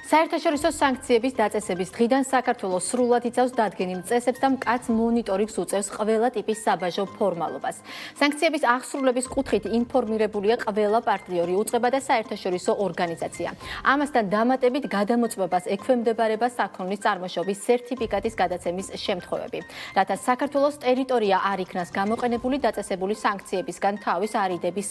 საერთაშორისო სანქციების დაწესების დღიდან საქართველოს სრულად იცავს დადგენილ წესებს და მკაც მონიტორინგს უწევს ყველა ტიპის საბაჟო ფორმალობას. სანქციების აღსრულების კუთხით ინფორმირებულია ყველა პარტნიორი უწყება და საერთაშორისო ორგანიზაცია. ამასთან დამატებით გადამოწმებას ექვემდებარება საქონლის წარმოშობის სერტიფიკატის გადაცემის შემთხვევები. რათა საქართველოს ტერიტორია არ იქნას გამოყენებული დაწესებული სანქციებისგან თავის არიდების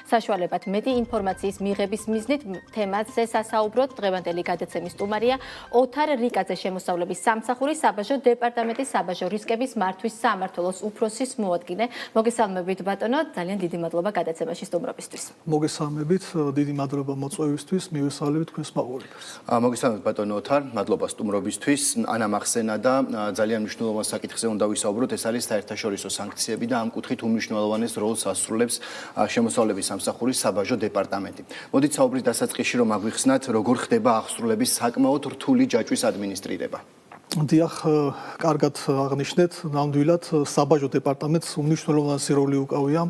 საშუალებად მეტი ინფორმაციის მიღების მიზნით თემაზე სასაუბროთ დღევანდელი გადაცემის სტუმარია ოთარ რიკაძე შემოსავლების სამსახურის საბაჟო დეპარტამენტის საბაჟო რისკების მართვის სამმართველოს უფროსის მოადგილე. მოგესალმებით ბატონო, ძალიან დიდი მადლობა გადაცემაში სტუმრობისთვის. მოგესალმებით, დიდი მადლობა მოწვევისთვის, მივესალმებით თქვენს მაყურებელს. მოგესალმებით ბატონო ოთარ, მადლობა სტუმრობისთვის. ანა მახსენა და ძალიან მნიშვნელოვან საკითხზე უნდა ვისაუბროთ, ეს არის საერთაშორისო სანქციები და ამ კუთხით უმნიშვნელოვანეს როლს ასრულებს შემოსავლების სამსახურის საბაჟო დეპარტამენტი. მოდით საუბრის დასაწყისში რომ აგვიხსნათ, როგორ ხდება აღსრულების საკმაოდ რთული ჯაჭვის ადმინისტრირება. დიახ, კარგად აღნიშნეთ, ნამდვილად საბაჟო დეპარტამენტს უმნიშვნელოვანესი როლი უკავია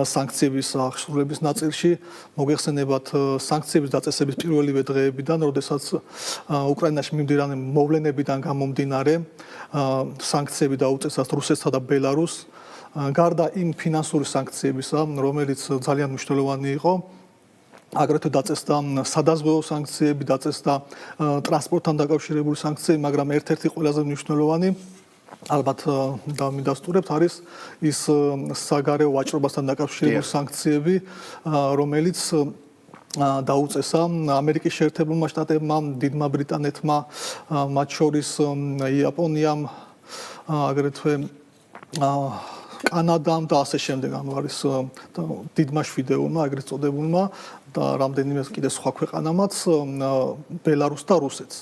სანქციების აღსრულების ნაწილში. მოგეხსენებათ სანქციების დაწესების პირველივე დღეებიდან, როდესაც უკრაინაში მიმდინარე მოვლენებიდან გამომდინარე სანქციები დაუწესათ რუსეთსა და ბელარუსს. გარდა იმ ფინანსური სანქციებისა, რომელიც ძალიან მნიშვნელოვანი იყო, აგრეთვე დაწესდა სადაზღვევო სანქციები, დაწესდა ტრანსპორტთან დაკავშირებული სანქციები, მაგრამ ერთ-ერთი ყველაზე მნიშვნელოვანი ალბათ დამიდასტურებთ არის ის საგარეო ვაჭრობასთან დაკავშირებული სანქციები, რომელიც დაუწესა ამერიკის შეერთებულმა შტატებმა, დიდმა ბრიტანეთმა, მათ შორის იაპონიამ, აგრეთვე კანადამ და ასე შემდეგ, არის დიდმა შვიდეულმა, ეგრეთ წოდებულმა და რამდენიმე კიდე სხვა ქვეყანამაც, ბელარუსს და რუსეთს.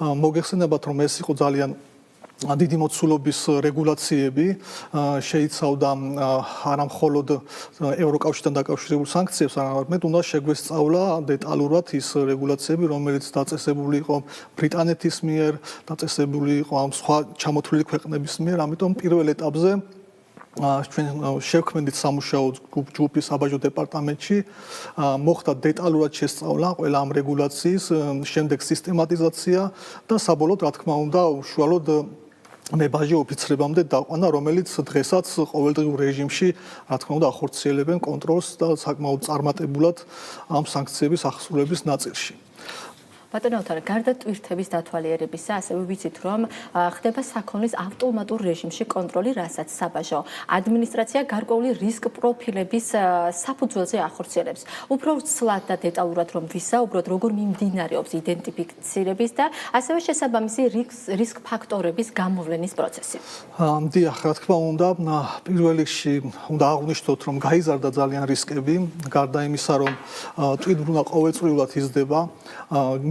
მოგეხსენებათ, რომ ეს იყო ძალიან დიდი მოცულობის რეგულაციები, შეიცავდა არა მხოლოდ ევროკავშირთან დაკავშირებულ სანქციებს, არამედ უნდა შეგვესწავლა დეტალურად ის რეგულაციები, რომელიც დაწესებული იყო ბრიტანეთის მიერ, დაწესებული იყო ამ სხვა ჩამოთვლილი ქვეყნების მიერ, ამიტომ პირველ ეტაპზე ჩვენ შევქმნით სამუშაო ჯგუფი საბაჟო დეპარტამენტში, მოხდა დეტალურად შესწავლა ყველა ამ რეგულაციის, შემდეგ სისტემატიზაცია და საბოლოოდ, რა თქმა უნდა, უშუალოდ მებაჟე ოფიცრებამდე დაყვანა, რომელიც დღესაც ყოველდღიურ რეჟიმში, რა თქმა უნდა, ახორციელებენ კონტროლს და საკმაოდ წარმატებულად ამ სანქციების აღსრულების ნაწილში. ბატონო ოთარ, გარდა ტვირთების დათვალიერებისა, ასევე ვიცით, რომ ხდება საქონლის ავტომატურ რეჟიმში კონტროლი, რასაც საბაჟო ადმინისტრაცია გარკვეული რისკ პროფილების საფუძველზე ახორციელებს. უფრო ცლად და დეტალურად რომ ვისაუბროთ, როგორ მიმდინარეობს იდენტიფიცირების და ასევე შესაბამისი რისკ ფაქტორების გამოვლენის პროცესი. დიახ, რა თქმა უნდა, პირველ რიგში უნდა აღვნიშნოთ, რომ გაიზარდა ძალიან რისკები, გარდა იმისა, რომ ტვირთბრუნა ყოველწლიურად იზრდება,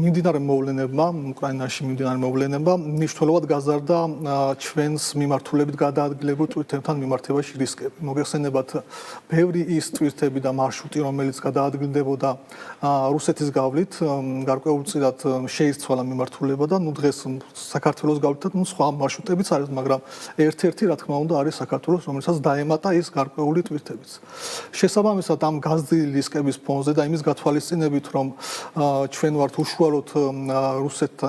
მიმდინარე მოვლენებმა, უკრაინაში მიმდინარე მოვლენებმა მნიშვნელოვნად გაზარდა ჩვენს მიმართულებით გადაადგილებულ ტვირთებთან მიმართებაში რისკები. მოგეხსენებათ, ბევრი ის ტვირთები და მარშრუტი, რომელიც გადაადგილდებოდა რუსეთის გავლით, გარკვეულწილად შეიცვალა მიმართულება და დღეს საქართველოს გავლითაც სხვა მარშრუტებიც არის, მაგრამ ერთ-ერთი, რა თქმა უნდა, არის საქართველოს, რომელსაც დაემატა ის გარკვეული ტვირთებიც. შესაბამისად, ამ გაზრდილი რისკების ფონზე და იმის გათვალისწინებით, რომ ჩვენ ვართ უშუალოდ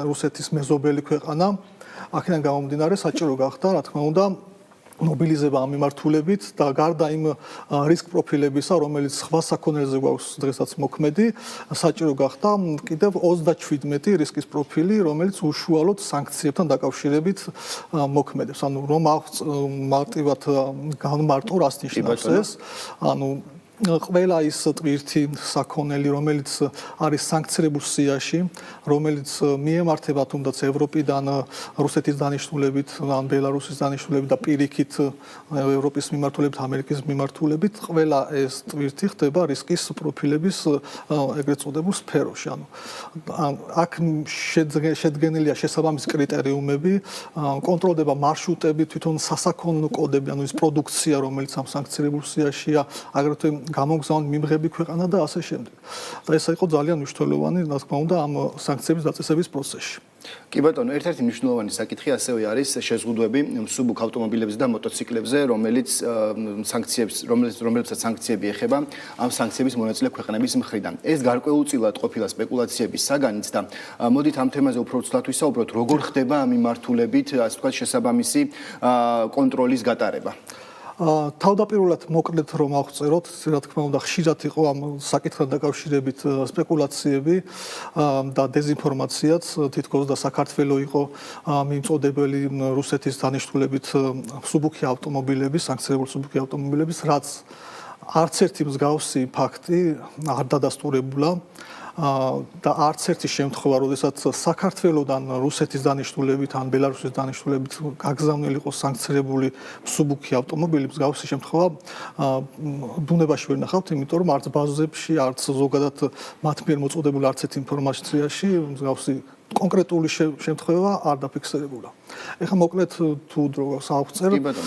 რუსეთის მეზობელი ქვეყანა, აქედან გამომდინარე საჭირო გახდა, რა თქმა უნდა, მობილიზება ამ მიმართულებით და გარდა იმ რისკ პროფილებისა, რომელიც სხვა საქონელზე გვაქვს დღესაც მოქმედი, საჭირო გახდა კიდევ 37 რისკის პროფილი, რომელიც უშუალოდ სანქციებთან დაკავშირებით მოქმედებს. ანუ რომ მარტივად განმარტო, რას ნიშნავს ეს? ანუ ყველა ის ტვირთი საქონელი, რომელიც არის სანქცირებულ სიაში, რომელიც მიემართება თუნდაც ევროპიდან, რუსეთის დანიშნულებით, ან ბელარუსის დანიშნულებით და პირიქით ევროპის მიმართულებით, ამერიკის მიმართულებით, ყველა ეს ტვირთი ხდება რისკის პროფილების ეგრეთ წოდებულ სფეროში. ანუ აქ შედგენილია შესაბამისი კრიტერიუმები, კონტროლდება მარშრუტები, თვითონ სასაქონლო კოდები, ანუ ის პროდუქცია, რომელიც ამ სანქცირებულ სიაშია, აგრეთვე გამოგზავნ მიმღები ქვეყანა და ასე შემდეგ. და ეს იყო ძალიან მნიშვნელოვანი, რა თქმა უნდა, ამ სანქციების დაწესების პროცესში. კი ბატონო, ერთ-ერთი მნიშვნელოვანი საკითხი ასევე არის შეზღუდვები მსუბუქ ავტომობილებზე და მოტოციკლებზე, რომლებსაც საანქციები ეხება ამ საანქციების მონაწილე ქვეყნების მხრიდან. ეს გარკვეულწილად ყოფილა სპეკულაციების საგანიც და მოდით ამ თემაზე უფრო ცუდად ვისაუბროთ, როგორ ხდება ამ მიმართულებით, ასე ვთქვათ, შესაბამისი კონტროლის გატარება. თავდაპირველად მოკლედ რომ აღწეროთ, რა თქმა უნდა, ხშირად იყო ამ საკითხთან დაკავშირებით სპეკულაციები და დეზინფორმაციაც, თითქოს და საქართველო იყო მიმწოდებელი რუსეთის დანიშნულებით მსუბუქი ავტომობილების, სანქცირებული მსუბუქი ავტომობილების, რაც არც ერთი მსგავსი ფაქტი არ დადასტურებულა. და არც ერთი შემთხვევა, როდესაც საქართველოსთან რუსეთის დანიშნულებით ან ბელარუსის დანიშნულებით გაგზავნილი იყო სანქცირებული მსუბუქი ავტომობილი, მსგავსი შემთხვევა ბუნებაში ვერ ნახავთ, იმიტომ რომ არც ბაზებში, არც ზოგადად მათ მიერ მოწოდებული არც ერთ ინფორმაციაში მსგავსი კონკრეტული შემთხვევა არ დაფიქსირებულა. ეხლა მოკლედ თუ როგორ საუბარს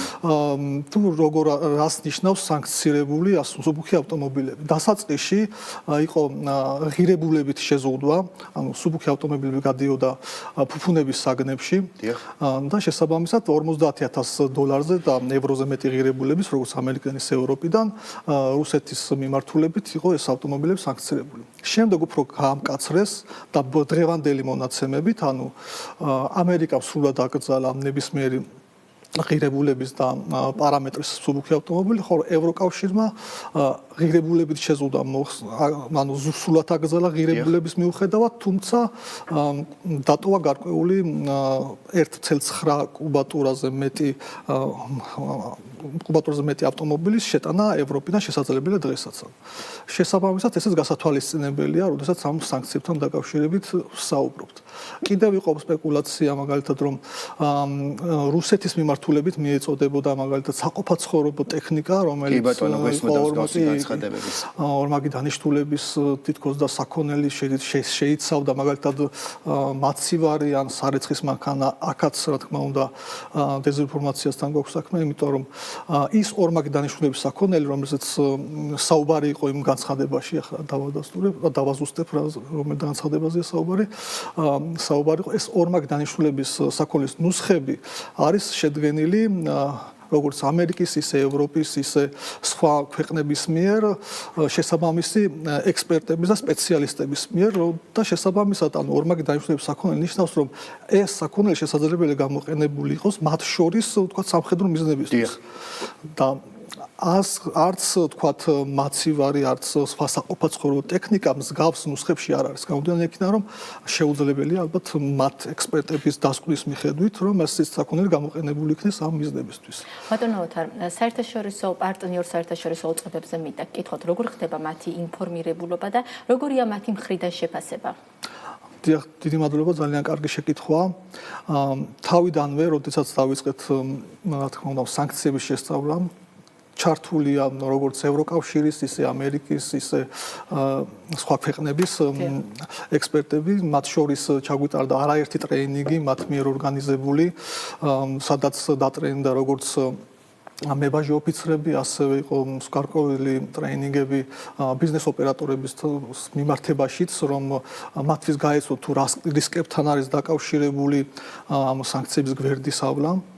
თუ როგორ რას ნიშნავს სანქცირებული მსუბუქი ავტომობილები. დასაწყისში იყო ღირებულებით შეზღუდვა, ანუ მსუბუქი ავტომობილები გადიოდა ფუფუნების საგნებში და შესაბამისად $50,000 და ევროზე მეტი ღირებულების, როგორც ამერიკანის ევროპიდან, რუსეთის მიმართულებით იყო ეს ავტომობილები სანქცირებული. შემდეგ უფრო გაამკაცრეს და დღევანდელი მონაცემებით, ანუ ამერიკამ სრულად აკრძალა ნებისმიერი ღირებულების და პარამეტრის მსუბუქი ავტომობილი, ხოლო ევროკავშირმა ღირებულებით შეზღუდვა, ანუ სრულად აკრძალა ღირებულების მიუხედავად, თუმცა დატოვა გარკვეული 1,9 კუბატურაზე მეტი ავტომობილის შეტანა ევროპიდან შესაძლებელია დღესაც. შესაბამისად, ესეც გასათვალისწინებელია, როდესაც ამ სანქციებთან დაკავშირებით ვსაუბრობთ. კიდევ იყო სპეკულაცია, მაგალითად, რომ რუსეთის მიმართულებით მიეწოდებოდა მაგალითად საყოფაცხოვრებო ტექნიკა, რომელიც ორმაგი დანიშნულების თითქოს და საქონელი შეიცავდა მაგალითად მაცივარი ან სარეცხის მანქანა, აქაც რა თქმა უნდა დეზინფორმაციასთან გვაქვს საქმე, იმიტომ რომ ის ორმაგი დანიშნულების საქონელი, რომელზეც საუბარი იყო იმ განცხადებაში, ახლა დავაზუსტებ რომელ განცხადებაზეა საუბარი იყო, ეს ორმაგი დანიშნულების საქონლის ნუსხები არის შედგენილი როგორც ამერიკის, ისე ევროპის, ისე სხვა ქვეყნების მიერ შესაბამისი ექსპერტების და სპეციალისტების მიერ და შესაბამისად ანუ ორმაგი დანიშნულების საქონელი ნიშნავს, რომ ეს საქონელი შესაძლებელია გამოყენებული იყოს მათ შორის, ვთქვათ, სამხედრო მიზნებისთვის. და არც ვთქვათ მაცივარი, არც სხვა საყოფაცხოვრებო ტექნიკა მსგავს ნუსხებში არ არის. გამოდიან იქიდან, რომ შეუძლებელია ალბათ მათ ექსპერტების დასკვნის მიხედვით, რომ ეს საქონელი გამოყენებული იქნეს ამ მიზნებისთვის. ბატონო ოთარ, საერთაშორისო პარტნიორ საერთაშორისო უწყებებზე მინდა გკითხოთ, როგორ ხდება მათი ინფორმირებულობა და როგორია მათი მხრიდან შეფასება? დიდი მადლობა, ძალიან კარგი შეკითხვაა. თავიდანვე, როდესაც დავიწყეთ, რა თქმა უნდა, სანქციების შესწავლა, ჩართულია როგორც ევროკავშირის, ისე ამერიკის, ისე სხვა ქვეყნების ექსპერტები, მათ შორის ჩაგვიტარდა არაერთი ტრეინინგი მათ მიერ ორგანიზებული, სადაც დატრენინგდა როგორც მებაჟი ოფიცრები, ასევე იყო გარკვეული ტრეინინგები ბიზნეს ოპერატორების მიმართებაშიც, რომ მათთვის გაეცოთ თუ რა რისკებთან არის დაკავშირებული ამ სანქციების გვერდისავლა.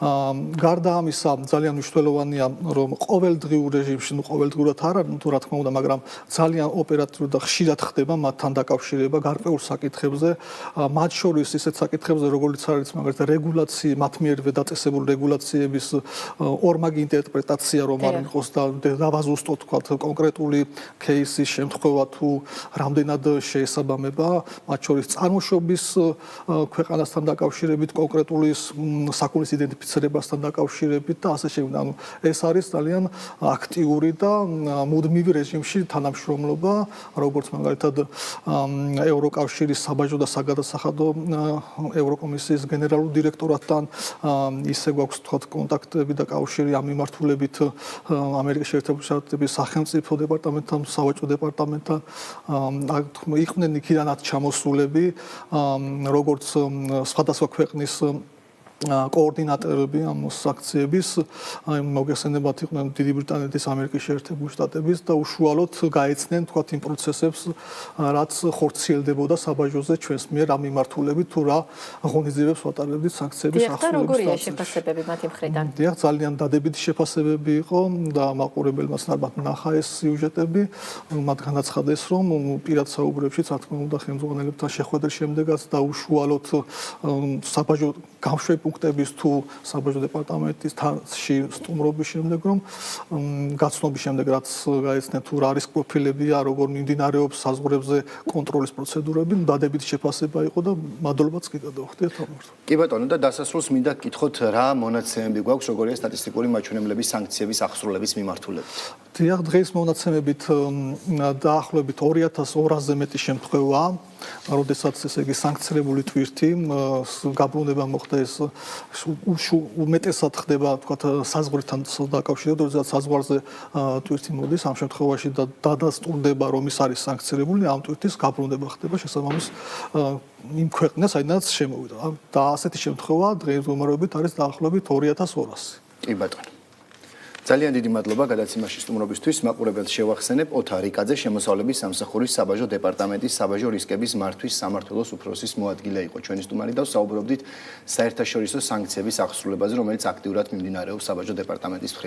გარდა ამისა, ძალიან მნიშვნელოვანია, რომ ყოველდღიურ რეჟიმში, ყოველდღურად არ არის, თუ რა თქმა უნდა, მაგრამ ძალიან ოპერატიულად და ხშირად ხდება მათთან დაკავშირება გარკვეულ საკითხებზე, მათ შორის ისეთ საკითხებზე, როგორც არის მაგალითად რეგულაცია, მათ მიერვე დაწესებული რეგულაციების ორმაგი ინტერპრეტაცია, რომ არ იყოს და დავაზუსტოთ, თქვათ, კონკრეტული кейსის შემთხვევა თუ რამდენად შეესაბამება, მათ შორის წარმოშობის ქვეყანასთან დაკავშირებით, კონკრეტული საქონლის იდენტიფიცირებასთან დაკავშირებით და ასე შემდეგ. ანუ ეს არის ძალიან აქტიური და მუდმივი რეჟიმში თანამშრომლობა, როგორც მაგალითად ევროკავშირის საბაჟო და საგადასახადო ევროკომისიის გენერალურ დირექტორატთან, ისე გვაქვს თქვათ კონტაქტები და კავშირი ამ მიმართულებით ამერიკის შეერთებული შტატების სახელმწიფო დეპარტამენტთან, სავაჭრო დეპარტამენტთან, იყვნენ იქიდანაც ჩამოსულები, როგორც სხვადასხვა ქვეყნის კოორდინატორები ამ საქციების, აი მოგეხსენებათ იყვნენ დიდი ბრიტანეთის, ამერიკის შეერთებული შტატების და უშუალოდ გაეცნენ თქვათ იმ პროცესებს, რაც ხორციელდებოდა საბაჟოზე ჩვენს მიერ ამ მიმართულებით თუ რა ღონისძიებებს ვატარებდით საქციების ახსნების. როგორია შეფასებები მათი მხრიდან? დიახ, ძალიან დადებითი შეფასებები იყო და მაყურებელმაც ნარბად ნახა ეს სიუჟეტები, მათ განაცხადეს, რომ პირად საუბრებში, რა თქმა უნდა, ხელმძღვანელებთან შეხვედრის შემდეგაც და უშუალოდ საბაჟო გამშვები პუნქტების თუ საბაჟო დეპარტამენტის თასში სტუმრობის შემდეგ, რომ გაცნობის შემდეგ, რაც გაეცნენ თუ რა არის პროფილებია, როგორ მიმდინარეობს საზღვრებზე კონტროლის პროცედურები, დადებითი შეფასება იყო და მადლობაც კი გადავხდით ამას. კი ბატონო, და დასასრულს მინდა გკითხოთ, რა მონაცემები გვაქვს, როგორია სტატისტიკური მაჩვენებლების სანქციების აღსრულების მიმართულებით? დიახ, დღეს მონაცემებით დაახლოებით 2200-ზე მეტი შემთხვევაა, როდესაც ესე იგი სანქცირებული თვირთი გაბრუნება მოხდა, ეს უმეტესად ხდება თქვათ საზღვრთან დაკავშირებით, როდესაც საზღვარზე თვირთი მოდის, ამ შემთხვევაში დადასტურდება, რომ ის არის სანქცირებული, ამ თვირთის გაბრუნება ხდება შესაბამის იმ ქვეყნას, საიდანაც შემოვიდა. და ასეთი შემთხვევა დღეს მომარობით არის დაახლოებით 2200. კი ბატონო. ძალიან დიდი მადლობა გადაცემაში სტუმრობისთვის. მაყურებელს შევახსენებ, ოთარ რიკაძე შემოსავლების სამსახურის საბაჟო დეპარტამენტის საბაჟო რისკების მართვის სამმართველოს უფროსის მოადგილე იყო ჩვენი სტუმარი და საუბრობდით საერთაშორისო სანქციების აღსრულებაზე, რომელიც აქტიურად მიმდინარეობს საბაჟო დეპარტამენტის მხრიდან.